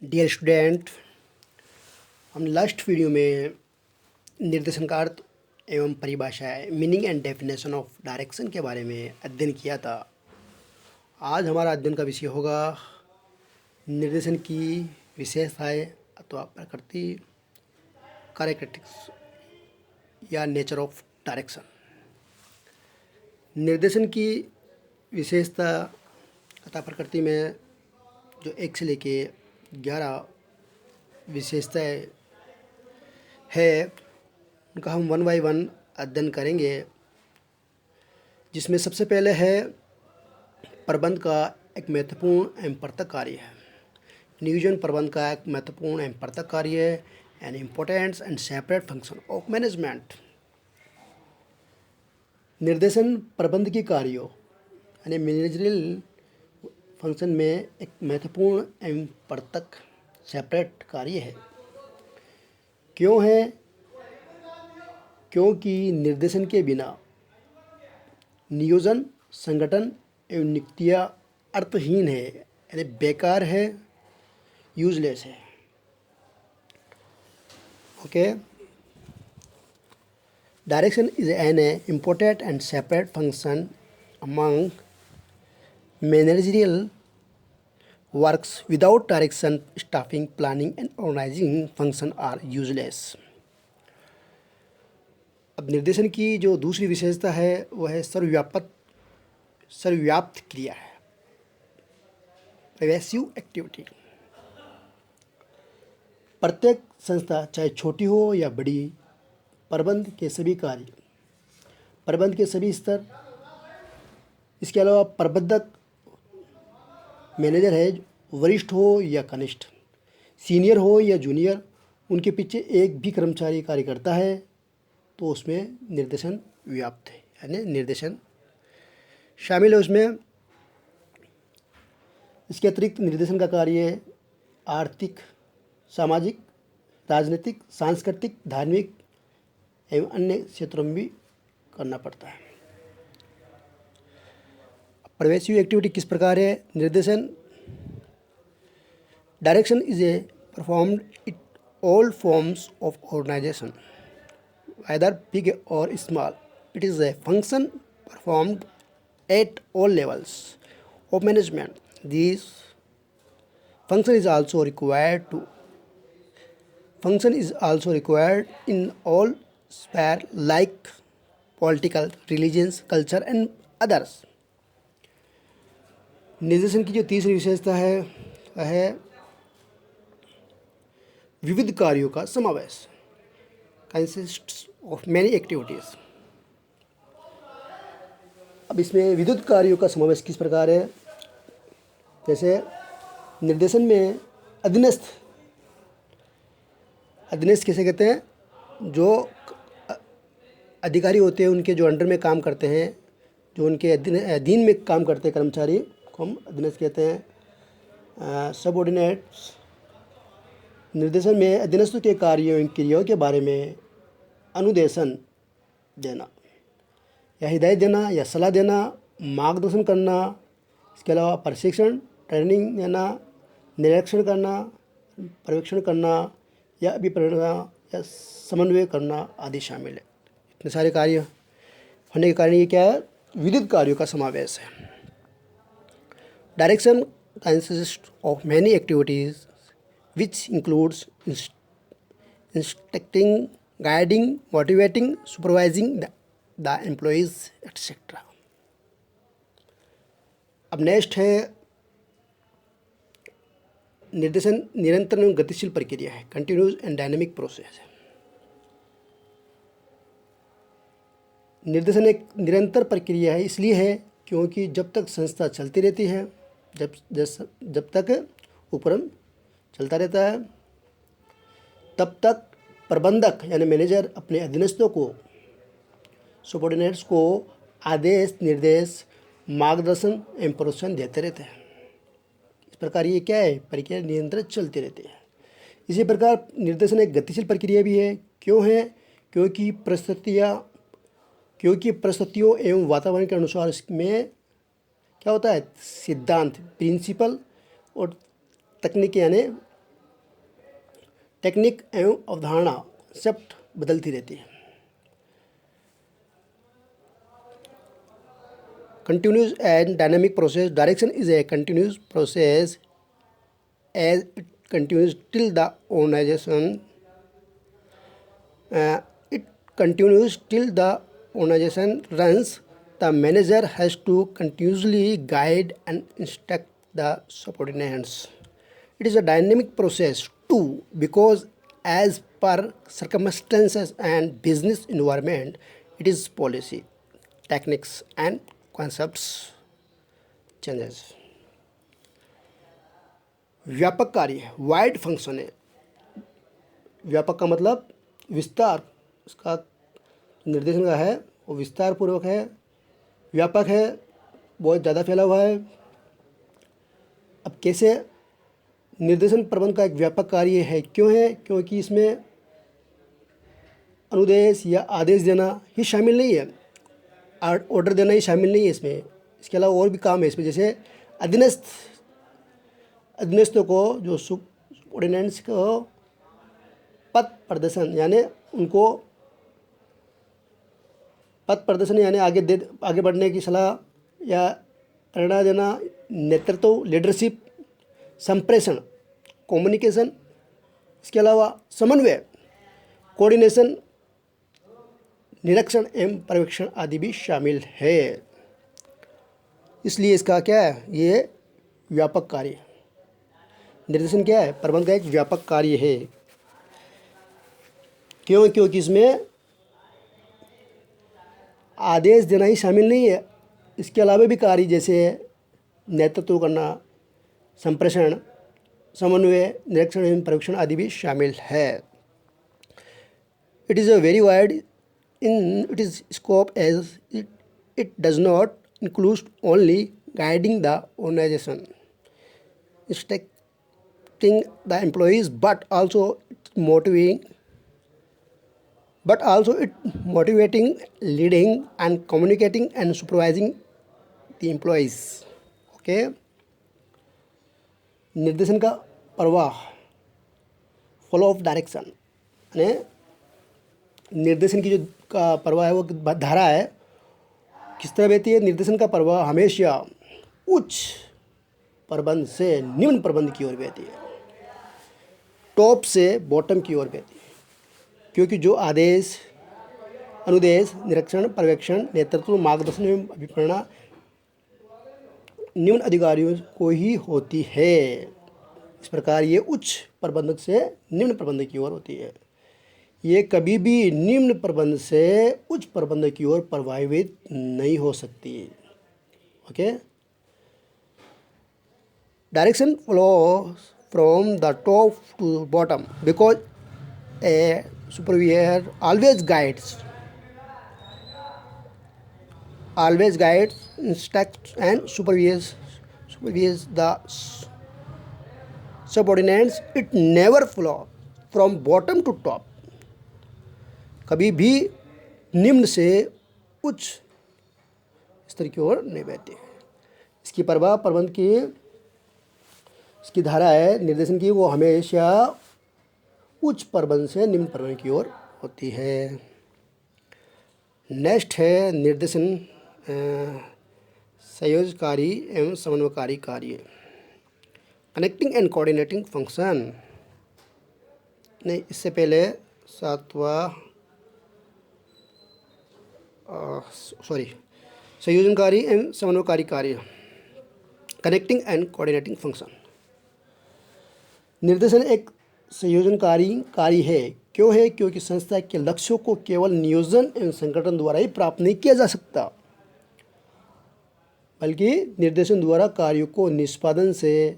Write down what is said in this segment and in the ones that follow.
Dear student, हम last video में निर्देशन का अर्थ एवं परिभाषाएं meaning and definition of direction के बारे में अध्ययन किया था। आज हमारा अध्ययन का विषय होगा निर्देशन की विशेषताएं अथवा प्रकृति, कैरेक्टरिस्टिक्स या नेचर ऑफ डायरेक्शन। निर्देशन की विशेषता तथा प्रकृति में जो 1 से लेके 11 विशेषताएं है, उनका हम 1 बाय 1 अध्ययन करेंगे। जिसमें सबसे पहले है प्रबंध का एक महत्वपूर्ण एवं पृथक कार्य है। नियोजन प्रबंध का एक महत्वपूर्ण एवं पृथक कार्य है, an important and separate function of management. निर्देशन प्रबंध के कार्यों यानी मैनेजरियल फंक्शन में एक महत्वपूर्ण एवं पृथक सेपरेट कार्य है। क्यों है? क्योंकि निर्देशन के बिना नियोजन, संगठन एवं नियुक्तियाँ अर्थहीन है, यानी बेकार है, यूजलेस है। Okay, direction is an important and separate function among managerial works. Without direction, staffing, planning and organizing function are useless. अब निर्देशन की जो दूसरी विशेषता है वह है सर्वव्याप्त क्रिया है, परवेसिव एक्टिविटी। प्रत्येक संस्था चाहे छोटी हो या बड़ी, प्रबंध के सभी कार्य, प्रबंध के सभी स्तर, इसके अलावा प्रबंधक मैनेजर है, वरिष्ठ हो या कनिष्ठ, सीनियर हो या जूनियर, उनके पीछे एक भी कर्मचारी कार्य करता है तो उसमें निर्देशन व्याप्त है, यानी निर्देशन शामिल है उसमें। इसके अतिरिक्त निर्देशन का कार्य आर्थिक, सामाजिक, राजनीतिक, सांस्कृतिक, धार्मिक एवं अन्य क्षेत्रों में भी करना पड़ता है। परवेसिव एक्टिविटी किस प्रकार है? निर्देशन direction is a performed at all forms of organisation, whether big or small. It is a function performed at all levels of management. This function is also required in all spheres like political, religions, culture and others. निर्देशन की जो तीसरी विशेषता है वह है विविध कार्यों का समावेश, कंसिस्ट्स ऑफ मैनी एक्टिविटीज़। अब इसमें विविध कार्यों का समावेश किस प्रकार है? जैसे निर्देशन में अधीनस्थ किसे कहते हैं? जो अधिकारी होते हैं, उनके जो अंडर में काम करते हैं, जो उनके अधीन में काम करते हैं कर्मचारी को हम अधीनस्थ कहते हैं। सबऑर्डिनेट्स। निर्देशन में अधीनस्थ के कार्यों एवं क्रियाओं के बारे में अनुदेशन देना या हिदायत देना या सलाह देना, मार्गदर्शन करना, इसके अलावा प्रशिक्षण, ट्रेनिंग देना, निरीक्षण करना, पर्यवेक्षण करना या अभिप्रेरणा या समन्वय करना आदि शामिल है। इतने सारे कार्य होने के कारण ये क्या है? विविध कार्यों का समावेश है। Direction consist of many activities which includes instructing, guiding, motivating, supervising the employees, etc. अब नेक्स्ट है निर्देशन निरंतर एवं गतिशील प्रक्रिया है, कंटिन्यूस एंड डायनेमिक प्रोसेस है। निर्देशन एक निरंतर प्रक्रिया है, इसलिए है क्योंकि जब तक संस्था चलती रहती है, जब तक उपक्रम चलता रहता है, तब तक प्रबंधक यानी मैनेजर अपने अधीनस्थों को, सबऑर्डिनेट्स को आदेश, निर्देश, मार्गदर्शन एवं प्रोत्साहन देते रहते हैं। इस प्रकार ये क्या है? प्रक्रिया निरंतर चलती रहती है। इसी प्रकार निर्देशन एक गतिशील प्रक्रिया भी है। क्यों है? क्योंकि परिस्थितियों एवं वातावरण के अनुसार इसमें क्या होता है? सिद्धांत, प्रिंसिपल और तकनीकी यानी टेक्निक एवं अवधारणा कंसेप्ट बदलती रहती है। Continuous and dynamic process, direction is a continuous process as it continues till the organization it continues till the organization runs. The manager has to continuously guide and instruct the subordinates. It is a dynamic process too, because as per circumstances and business environment, it is policy, techniques and concepts changes. व्यापक कार्य, wide function है। व्यापक का मतलब विस्तार, इसका निर्देशन का है वो विस्तार पूर्वक है, व्यापक है, बहुत ज़्यादा फैला हुआ है। अब कैसे निर्देशन प्रबंध का एक व्यापक कार्य है, क्यों है? क्योंकि इसमें अनुदेश या आदेश देना ही शामिल नहीं है, ऑर्डर देना ही शामिल नहीं है इसमें। इसके अलावा और भी काम है इसमें, जैसे अधीनस्थों को, जो सबऑर्डिनेट्स को पथ प्रदर्शन यानी उनको पथ प्रदर्शन यानी आगे बढ़ने की सलाह या प्रेरणा देना, नेतृत्व लीडरशिप, संप्रेषण कम्युनिकेशन, इसके अलावा समन्वय कोऑर्डिनेशन, निरीक्षण एवं पर्यवेक्षण आदि भी शामिल है। इसलिए इसका क्या है, ये व्यापक कार्य। निर्देशन क्या है? प्रबंध का एक व्यापक कार्य है। क्यों? क्योंकि इसमें आदेश देना ही शामिल नहीं है, इसके अलावा भी कार्य जैसे नेतृत्व करना, संप्रेषण, समन्वय, निरीक्षण एवं पर्यवेक्षण आदि भी शामिल है। It is a very wide in it is scope as it does not include only guiding the organisation, the employees, but also motivating, leading and communicating and supervising the employees. Okay, निर्देशन का प्रवाह, flow of direction, यानी निर्देशन की जो का प्रवाह है वो धारा है, किस तरह बहती है? निर्देशन का प्रवाह हमेशा उच्च प्रबंध से निम्न प्रबंध की ओर बहती है, टॉप से बॉटम की ओर बहती है। क्योंकि जो आदेश, अनुदेश, निरीक्षण, पर्यवेक्षण, नेतृत्व, मार्गदर्शन एवं अभिप्रेरणा निम्न अधिकारियों को ही होती है। इस प्रकार ये उच्च प्रबंधक से निम्न प्रबंधक की ओर होती है। ये कभी भी निम्न प्रबंध से उच्च प्रबंधक की ओर प्रभावित नहीं हो सकती। Okay, direction flows from the top to bottom because a supervisor always guides, instructs and supervises the subordinates. It never flows from bottom to top. कभी भी निम्न से उच्च स्तर की ओर नहीं बहती। इसकी प्रभाव प्रबंध की इसकी धारा है निर्देशन की, वो हमेशा उच्च प्रबंध से निम्न प्रबंध की ओर होती है। नेक्स्ट है निर्देशन संयोजकारी एवं समन्वयकारी कार्य, कनेक्टिंग एंड कोऑर्डिनेटिंग फंक्शन। नहीं, इससे पहले संयोजनकारी एवं समन्वयकारी कार्य, कनेक्टिंग एंड कोऑर्डिनेटिंग फंक्शन। निर्देशन एक संयोजनकारी कार्य है। क्यों है? क्योंकि संस्था के लक्ष्यों को केवल नियोजन एवं संगठन द्वारा ही प्राप्त नहीं किया जा सकता, बल्कि निर्देशन द्वारा कार्यों को निष्पादन से,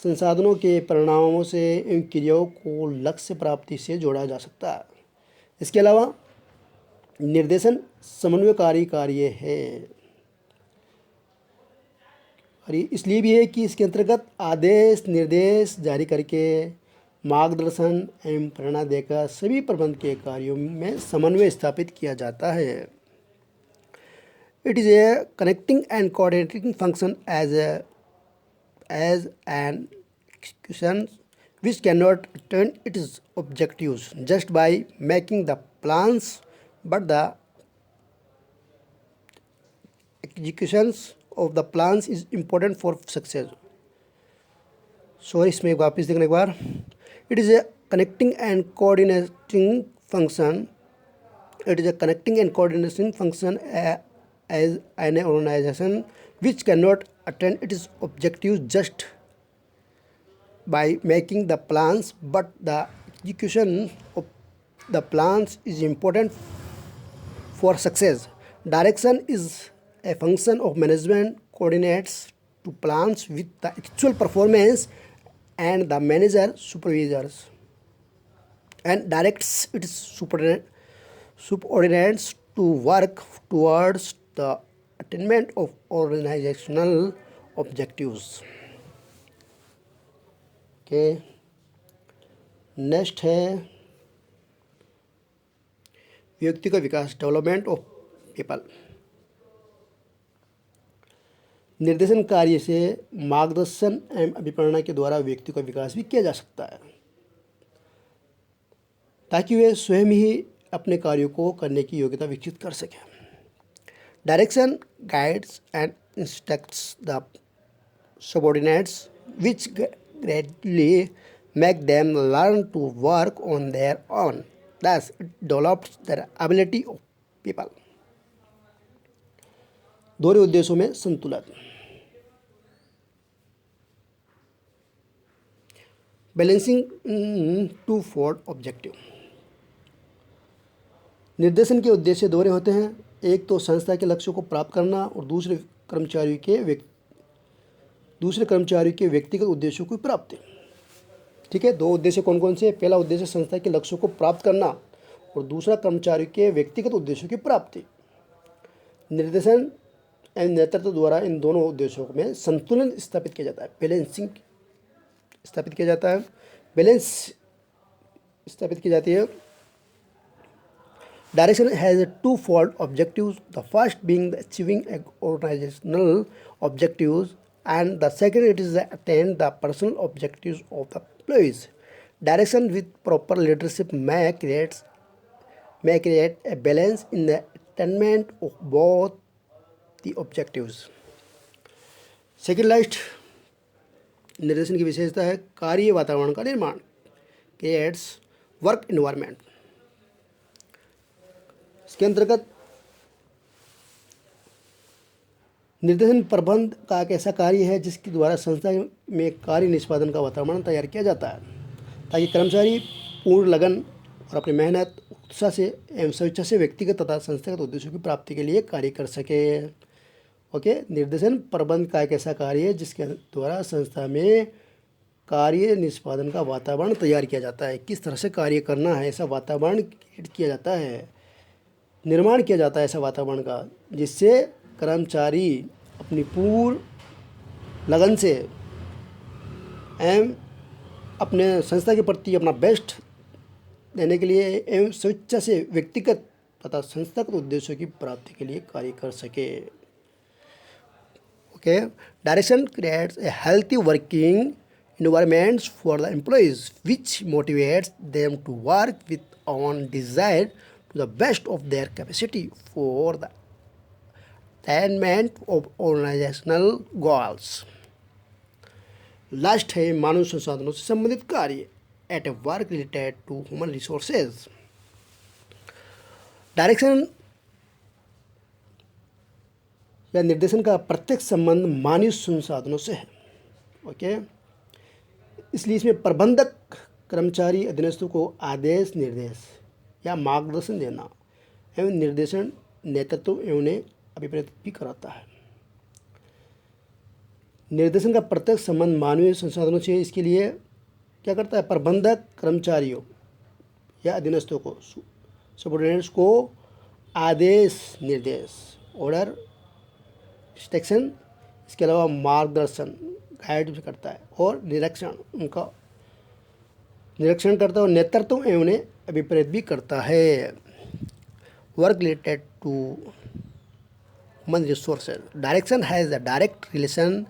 संसाधनों के परिणामों से एवं क्रियाओं को लक्ष्य प्राप्ति से जोड़ा जा सकता है। इसके अलावा निर्देशन समन्वयकारी कार्य है, और ये इसलिए भी है कि इसके अंतर्गत आदेश निर्देश जारी करके मार्गदर्शन एवं प्रेरणा देकर सभी प्रबंध के कार्यों में समन्वय स्थापित किया जाता है। It is a connecting and coordinating function as an execution which cannot attain its objectives just by making the plans, but the executions of the plans is important for success. Sorry, इसमें वापस देखने एक बार. It is a connecting and coordinating function. It is a connecting and coordination function as an organization which cannot attain its objectives just by making the plans, but the execution of the plans is important for success. Direction is a function of management coordinates to plans with the actual performance, and the manager supervisors and directs its subordinates to work towards the attainment of organizational objectives. Okay. Next है व्यक्ति का विकास, development of people. निर्देशन कार्य से मार्गदर्शन एवं अभिप्रेरणा के द्वारा व्यक्ति का विकास भी किया जा सकता है, ताकि वे स्वयं ही अपने कार्यों को करने की योग्यता विकसित कर सकें. Direction guides and instructs the subordinates which gradually make them learn to work on their own. Thus, it develops their ability of people. दोहरे उद्देश्यों में संतुलन. Balancing two fold objective. निर्देशन के उद्देश्य दोहरे होते हैं. एक तो संस्था के लक्ष्यों को प्राप्त करना और दूसरे कर्मचारियों के व्यक्तिगत उद्देश्यों की प्राप्ति. ठीक है, दो उद्देश्य कौन कौन से? पहला उद्देश्य संस्था के लक्ष्यों को प्राप्त करना और दूसरा कर्मचारियों के व्यक्तिगत उद्देश्यों की प्राप्ति. निर्देशन एवं नेतृत्व द्वारा इन दोनों उद्देश्यों में संतुलन स्थापित किया जाता है, बैलेंसिंग स्थापित किया जाता है, बैलेंस स्थापित की जाती है. Direction has two fold objectives, the first being the achieving organisational objectives and the second it is attain the personal objectives of the employees. Direction with proper leadership may create a balance in the attainment of both the objectives. Second last निर्देशन की विशेषता है कार्य वातावरण का निर्माण, creates work environment. इसके अंतर्गत निर्देशन प्रबंध का एक ऐसा कार्य है जिसके द्वारा संस्था में कार्य निष्पादन का वातावरण तैयार किया जाता है, ताकि कर्मचारी पूर्ण लगन और अपनी मेहनत, उत्साह से एवं स्वेच्छा से व्यक्तिगत तथा संस्थागत उद्देश्यों की प्राप्ति के लिए कार्य कर सके. ओके. निर्देशन प्रबंध का एक ऐसा कार्य है जिसके द्वारा संस्था में कार्य निष्पादन का वातावरण तैयार किया जाता है. किस तरह से कार्य करना है, ऐसा वातावरण क्रिएट किया जाता है, निर्माण किया जाता है ऐसा वातावरण का, जिससे कर्मचारी अपनी पूर्ण लगन से एवं अपने संस्था के प्रति अपना बेस्ट देने के लिए एवं स्वेच्छा से व्यक्तिगत तथा संस्थागत उद्देश्यों की प्राप्ति के लिए कार्य कर सके. Okay. Direction creates a healthy working environments for the employees, which motivates them to work with own desire to the best of their capacity for the attainment of organizational goals. Last है मानव संसाधनों से संबंधित कार्य, at a work related to human resources. Direction या निर्देशन का प्रत्यक्ष संबंध मानव संसाधनों से है. ओके. इसलिए इसमें प्रबंधक कर्मचारी अधीनस्थों को आदेश, निर्देश या मार्गदर्शन देना एवं निर्देशन नेतृत्व एवं उन्हें अभिप्रेत भी कराता है. निर्देशन का प्रत्यक्ष संबंध मानवीय संसाधनों से इसके लिए क्या करता है? प्रबंधक कर्मचारियों या अधीनस्थों को, सबऑर्डिनेट्स को आदेश, निर्देश, ऑर्डर, इंस्ट्रक्शन, इसके अलावा मार्गदर्शन, गाइड भी करता है, और निरीक्षण, उनका निरीक्षण करता है और नेतृत्व एवं उन्हें अभिप्रेत भी करता है. Work related to human resources. Direction has the direct relation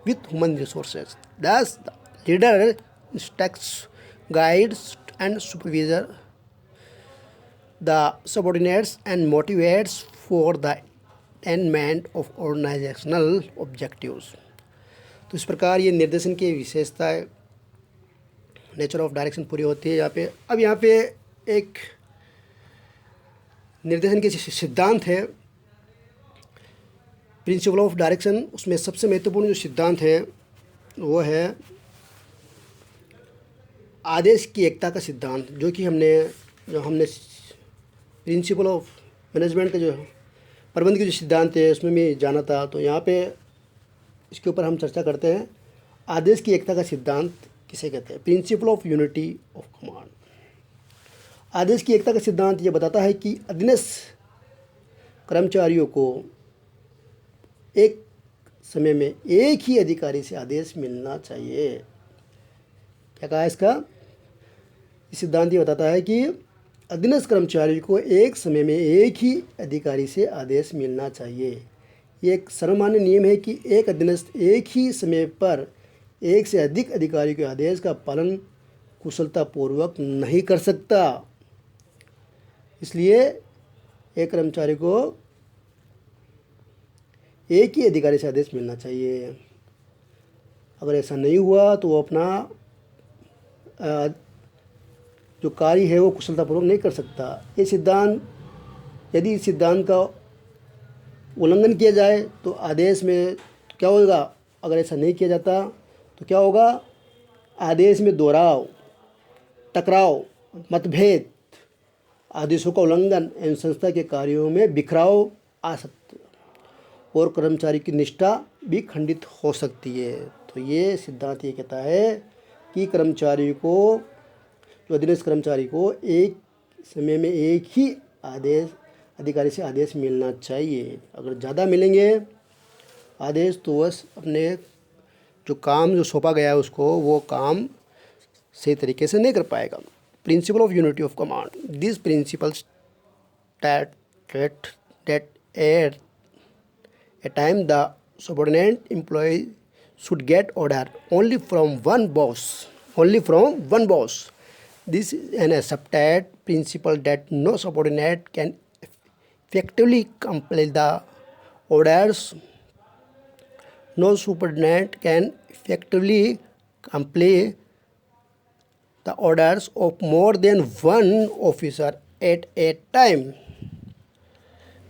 with human resources. Thus, the leader instructs, guides and supervisor the subordinates and motivates for the attainment of organizational objectives। तो इस प्रकार ये निर्देशन की विशेषताएं, नेचर ऑफ डायरेक्शन पूरी होती है यहाँ पे। अब यहाँ पे एक निर्देशन के सिद्धांत है, प्रिंसिपल ऑफ डायरेक्शन। उसमें सबसे महत्वपूर्ण जो सिद्धांत है वो है आदेश की एकता का सिद्धांत, जो कि हमने प्रिंसिपल ऑफ मैनेजमेंट का जो प्रबंध की जो सिद्धांत है उसमें भी जाना था। तो यहाँ पे इसके ऊपर हम चर्चा करते हैं, आदेश की एकता का सिद्धांत किसे कहते हैं, principle of unity of command. आदेश की एकता का सिद्धांत ये बताता है कि अधीनस्थ कर्मचारियों को एक समय में एक ही अधिकारी से आदेश मिलना चाहिए। क्या कहा इसका? इस सिद्धांत ये बताता है कि अधीनस्थ कर्मचारी को एक समय में एक ही अधिकारी से आदेश मिलना चाहिए। ये एक सर्वमान्य नियम है कि एक अधीनस्थ एक ही समय पर एक से अधिक अधिकारी के आदेश का पालन कुशलतापूर्वक नहीं कर सकता। इसलिए एक कर्मचारी को एक ही अधिकारी से आदेश मिलना चाहिए। अगर ऐसा नहीं हुआ तो वो अपना जो कार्य है वो कुशलतापूर्वक नहीं कर सकता। ये सिद्धांत, यदि इस सिद्धांत का उल्लंघन किया जाए तो आदेश में क्या होगा? अगर ऐसा नहीं किया जाता तो क्या होगा? आदेश में दोहराव, टकराव, मतभेद, आदेशों का उल्लंघन एवं संस्था के कार्यों में बिखराव आ सकता और कर्मचारी की निष्ठा भी खंडित हो सकती है। तो ये सिद्धांत ये कहता है कि कर्मचारी को, जो अधीनस्थ कर्मचारी को एक समय में एक ही अधिकारी से आदेश मिलना चाहिए। अगर ज़्यादा मिलेंगे आदेश तो वह अपने जो काम जो सौंपा गया है उसको वो काम सही तरीके से नहीं कर पाएगा। Principal of unity of command, this principles that at a time the subordinate employee should get order only from one boss. This is an accepted principle that no subordinate can effectively comply the orders. No subordinate can effectively comply the orders of more than one officer at a time.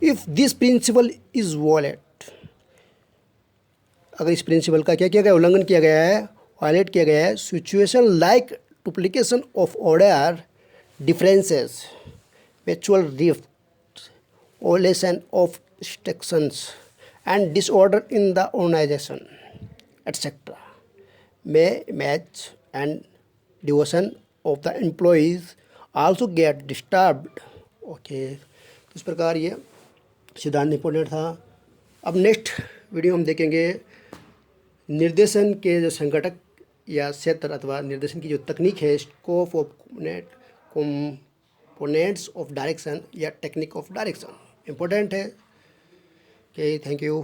If this principle is violated, अगर इस principal का क्या किया गया, उल्लंघन किया गया है, वायलेट किया गया है, situation like duplication of order, differences, mutual rift, violation of instructions and disorder in the organisation etcetera may match and devotion of the employees also get disturbed। Okay, तो इस प्रकार ये सिद्धांत इंपॉर्टेंट था। अब नेक्स्ट वीडियो हम देखेंगे निर्देशन के जो संगठक या क्षेत्र अथवा निर्देशन की जो तकनीक है, scope of components of direction या टेक्निक ऑफ डायरेक्शन, इम्पोर्टेंट है। Okay, thank you.